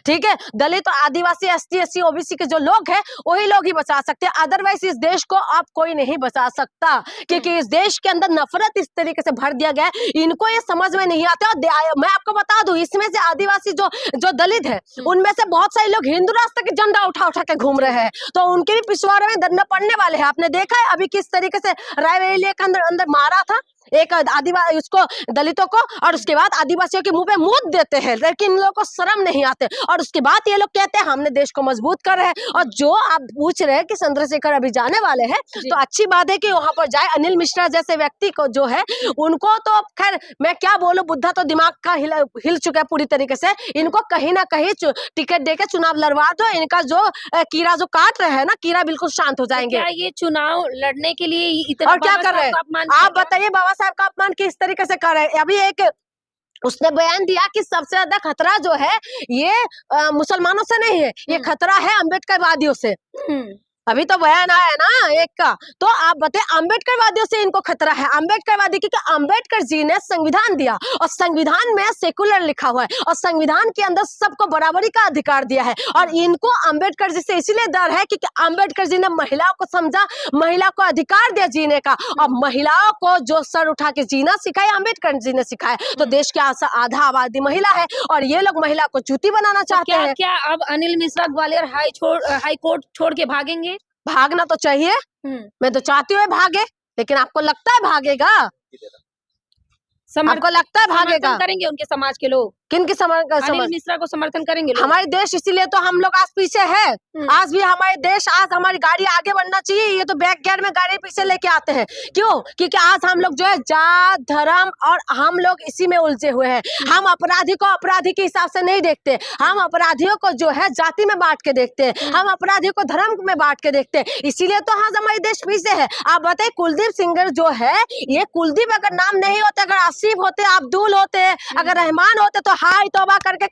ठीक है, दलित और आदिवासी, एसटी, एससी, ओबीसी के जो लोग हैं वही लोग ही बचा सकते हैं, अदरवाइज इस देश को आप कोई नहीं बचा सकता, क्योंकि इस देश के अंदर नफरत इस तरीके से भर दिया गया है, इनको ये समझ में नहीं आता। मैं आपको बता दूं, इसमें से आदिवासी जो दलित है उनमें से बहुत सारे लोग हिंदू राष्ट्र के झंडा उठा उठा के घूम रहे हैं, तो उनके भी पिछवाड़े में दंड पड़ने वाले हैं। आपने देखा है अभी किस तरीके से रायबरेली के अंदर मारा था एक आदिवासी उसको, दलितों को, और उसके बाद आदिवासियों के मुंह पे मूत देते हैं, लेकिन इन लोगों को शर्म नहीं आते, और उसके बाद ये लोग कहते हैं हमने देश को मजबूत कर रहे हैं। और जो आप पूछ रहे हैं कि चंद्रशेखर अभी जाने वाले हैं, तो अच्छी बात है कि वहां पर जाए। अनिल मिश्रा जैसे व्यक्ति को जो है उनको तो खैर मैं क्या बोलूं, बुद्धा तो दिमाग का हिल चुका है पूरी तरीके से, इनको कहीं ना कहीं टिकट देकर चुनाव लड़वा दो, इनका जो कीड़ा जो काट रहे हैं ना, कीड़ा बिल्कुल शांत हो जाएंगे। क्या ये चुनाव लड़ने के लिए इतना और क्या कर रहे हैं आप बताइए, बाबा साहब का अपमान किस तरीके से कर रहे हैं। अभी एक उसने बयान दिया कि सबसे ज्यादा खतरा जो है ये मुसलमानों से नहीं है, ये खतरा है अम्बेडकरवादियों से। अभी तो बयान आया है ना एक का, तो आप बताइए अम्बेडकरवादियों से इनको खतरा है। अम्बेडकरवादी क्योंकि अम्बेडकर जी ने संविधान दिया, और संविधान में सेकुलर लिखा हुआ है, और संविधान के अंदर सबको बराबरी का अधिकार दिया है, और इनको अम्बेडकर जी से इसलिए डर है क्योंकि अम्बेडकर जी ने महिलाओं को समझा, महिला को अधिकार दिया जीने का, और महिलाओं को जो सर उठा के जीना सिखाया अम्बेडकर जी ने सिखाया। तो देश के आधा आबादी महिला है, और ये लोग महिला को जूती बनाना चाहते हैं। क्या अब अनिल मिश्रा ग्वालियर हाई कोर्ट छोड़ के भागेंगे? भागना तो चाहिए, मैं तो चाहती हूँ भागे, लेकिन आपको लगता है भागेगा? आपको लगता है भागेगा? करेंगे उनके समाज के लोग? किनकी अनिल मिश्रा को समर्थन करेंगे लोग? हमारे देश, इसीलिए तो हम लोग आज पीछे है। आज भी हमारे देश, आज हमारी गाड़ी आगे बढ़ना चाहिए, ये तो बैक गियर में गाड़ी पीछे लेके आते हैं। क्यों? क्योंकि आज हम लोग जो है जात धर्म और हम लोग इसी में उलझे हुए हैं। हम अपराधी को अपराधी के हिसाब से नहीं देखते, हम अपराधियों को जो है जाति में बांट के देखते हैं, हम अपराधियों को धर्म में बांट के देखते हैं, इसीलिए तो आज हमारे देश पीछे है। आप बताइए कुलदीप सिंगर जो है, ये कुलदीप अगर नाम नहीं होते, अगर आसिफ होते, अब्दुल होते, अगर रहमान होते, तो हाय तौबा करके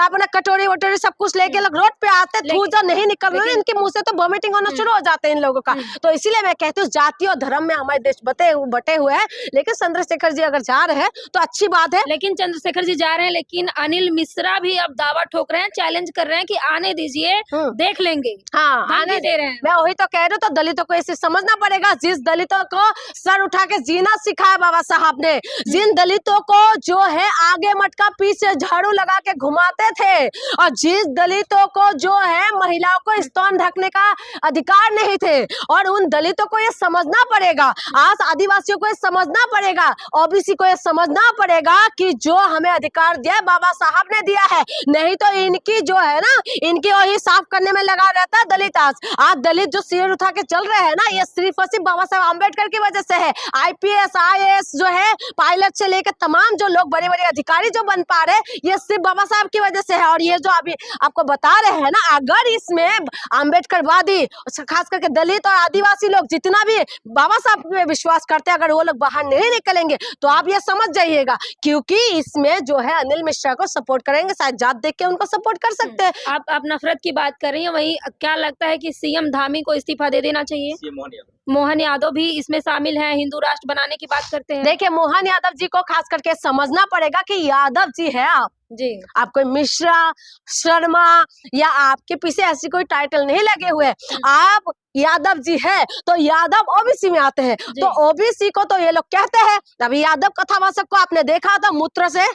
अपना कटोरी वटोरी सब कुछ लेके लोग रोड पे आते, थूजा नहीं निकल रहे, इनके मुंह से तो वॉमिटिंग होना शुरू हो जाते हैं इन लोगों का। तो इसीलिए मैं कहती हूँ जाति और धर्म में हमारे देश बटे हुए हैं, लेकिन चंद्रशेखर जी अगर जा रहे हैं तो अच्छी बात है। लेकिन चंद्रशेखर जी जा रहे हैं, लेकिन अनिल मिश्रा भी अब दावा ठोक रहे हैं, चैलेंज कर रहे हैं कि आने दीजिए, देख लेंगे। हाँ, आने दे रहे हैं। मैं वही तो कह रही हूँ, तो दलितों को इसे समझना पड़ेगा। जिस दलितों को सर उठा के जीना सिखाया बाबा साहब ने, जिन दलितों को जो है आगे मटका पीछे झाड़ू लगा के घुमाते थे, और जिस दलितों को जो है महिलाओं को स्तन ढकने का अधिकार नहीं थे, और उन दलितों को ये समझना पड़ेगा, आज आदिवासियों को ये समझना पड़ेगा, ओबीसी को ये समझना पड़ेगा कि जो हमें अधिकार दिया बाबा साहब ने दिया है, नहीं तो इनकी जो है ना, इनकी वही साफ करने में लगा रहता है दलित। आज दलित जो सिर उठा के चल रहे हैं ना, ये सिर्फ और सिर्फ बाबा साहब अम्बेडकर की वजह से है। IPS IAS जो है, पायलट से लेकर तमाम जो लोग बड़े बड़े अधिकारी जो बन पा रहे, ये सिर्फ बाबा साहब की वजह से है। और ये जो अभी आपको बता रहे हैं ना, अगर इसमें अम्बेडकरवादी खास करके दलित और आदिवासी लोग जितना भी बाबा साहब पे विश्वास करते हैं, अगर वो लोग बाहर नहीं निकलेंगे तो आप ये समझ जाइएगा, क्योंकि इसमें जो है अनिल मिश्रा को सपोर्ट करेंगे, शायद जात देख के उनको सपोर्ट कर सकते हैं। आप नफरत की बात कर रही हैं, वही क्या लगता है कि सीएम धामी को इस्तीफा दे देना चाहिए? मोहन यादव भी इसमें शामिल हैं, हिंदू राष्ट्र बनाने की बात करते हैं। देखिए, मोहन यादव जी को खास करके समझना पड़ेगा कि यादव जी है आप जी, आप कोई मिश्रा, शर्मा या आपके पीछे ऐसी कोई टाइटल नहीं लगे हुए, आप यादव जी है, तो यादव ओबीसी में आते हैं, तो ओबीसी को तो ये लोग कहते हैं। अभी यादव कथावाचक को आपने देखा था, मूत्र से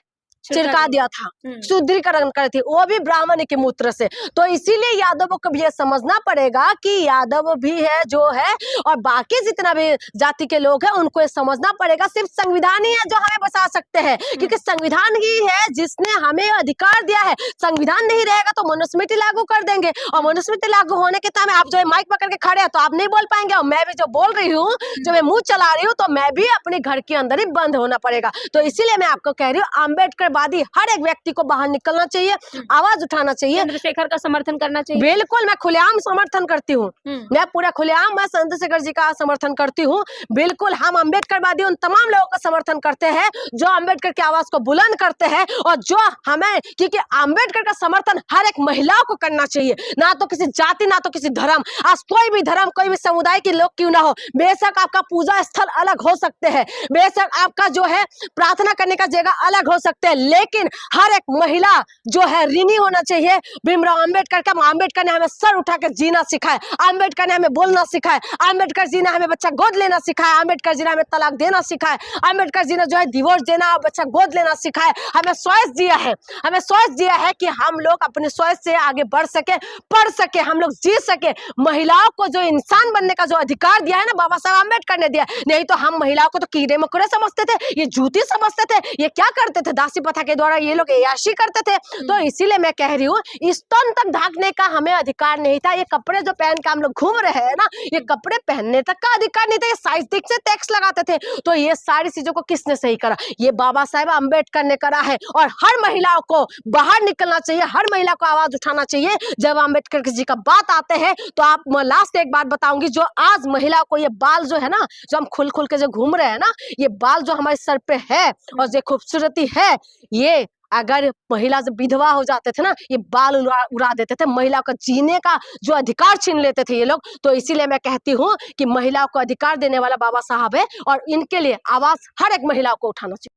छिड़का दिया था, शुद्धिकरण कर थी, वो भी ब्राह्मण के मूत्र से। तो इसीलिए यादवों को भी ये समझना पड़ेगा कि यादव भी है जो है, और बाकी जितना भी जाति के लोग हैं उनको ये समझना पड़ेगा, सिर्फ संविधान ही है जो हमें बचा सकते हैं, क्योंकि संविधान ही है जिसने हमें अधिकार दिया है। संविधान नहीं रहेगा तो मनुस्मृति लागू कर देंगे, और मनुस्मृति लागू होने के टाइम आप जो है माइक पकड़ के खड़े हैं तो आप नहीं बोल पाएंगे, और मैं भी जो बोल रही हूँ, जो मैं मुंह चला रही हूँ, तो मैं भी अपने घर के अंदर ही बंद होना पड़ेगा। तो इसीलिए मैं आपको कह रही हूँ, अम्बेडकर हर एक व्यक्ति को बाहर निकलना चाहिए, आवाज उठाना चाहिए, चंद्रशेखर का समर्थन करना चाहिए। बिल्कुल, मैं खुलेआम समर्थन करती हूँ, मैं पूरा खुलेआम मैं चंद्रशेखर जी का समर्थन करती हूँ। बिल्कुल, हम अम्बेडकरवादी उन तमाम लोगों का समर्थन करते हैं जो अम्बेडकर की आवाज को बुलंद करते हैं, और जो हमें, क्योंकि अम्बेडकर का समर्थन हर एक महिलाओं को करना चाहिए, ना तो किसी जाति, ना तो किसी धर्म। आज कोई भी धर्म, कोई भी समुदाय के लोग क्यों ना हो, बेशक आपका पूजा स्थल अलग हो सकते हैं, बेशक आपका जो है प्रार्थना करने का जगह अलग हो सकते हैं, लेकिन हर एक महिला जो है ऋणी होना चाहिए भीमराव अंबेडकर का। अंबेडकर ने हमें सर उठा के जीना सिखाया, अंबेडकर ने हमें बोलना सिखाया, अंबेडकर जी ने हमें बच्चा गोद लेना सिखाया, अंबेडकर जी ने हमें तलाक देना सिखाया, अंबेडकर जी ने जो है डिवोर्स देना और बच्चा गोद लेना सिखाया। हमें चॉइस दिया है, हमें चॉइस दिया है कि हम लोग अपने चॉइस से आगे बढ़ सके, पढ़ सके, हम लोग जी सके। महिलाओं को जो इंसान बनने का जो अधिकार दिया है ना बाबा साहब अंबेडकर ने दिया। नहीं तो हम महिलाओं को तो कीड़े मकोड़े समझते थे, ये जूती समझते थे, ये क्या करते थे, दासी प्रथा के द्वारा ये लोग ऐयाशी करते थे। तो इसीलिए मैं कह रही हूँ स्तन तक ढाकने का हमें अधिकार नहीं था। ये कपड़े जो पहन के हम लोग घूम रहे हैं ना, ये कपड़े पहनने तक का अधिकार नहीं था। ये साइज दिख से टैक्स लगाते थे। तो ये सारी चीजों को किसने सही करा? ये बाबा साहेब अंबेडकर ने करा है। और हर महिलाओं को बाहर निकलना चाहिए, हर महिला को आवाज उठाना चाहिए। जब अंबेडकर जी का बात आते हैं तो आप लास्ट एक बात बताऊंगी, जो आज महिला को ये बाल जो है ना, जो हम खुल खुल के जो घूम रहे हैं ना, ये बाल जो हमारे सर पे है और ये खूबसूरती है, ये अगर महिला जब विधवा हो जाते थे ना, ये बाल उड़ा देते थे, महिला का जीने का जो अधिकार छीन लेते थे ये लोग। तो इसीलिए मैं कहती हूँ कि महिलाओं को अधिकार देने वाला बाबा साहब है और इनके लिए आवाज हर एक महिला को उठाना चाहिए।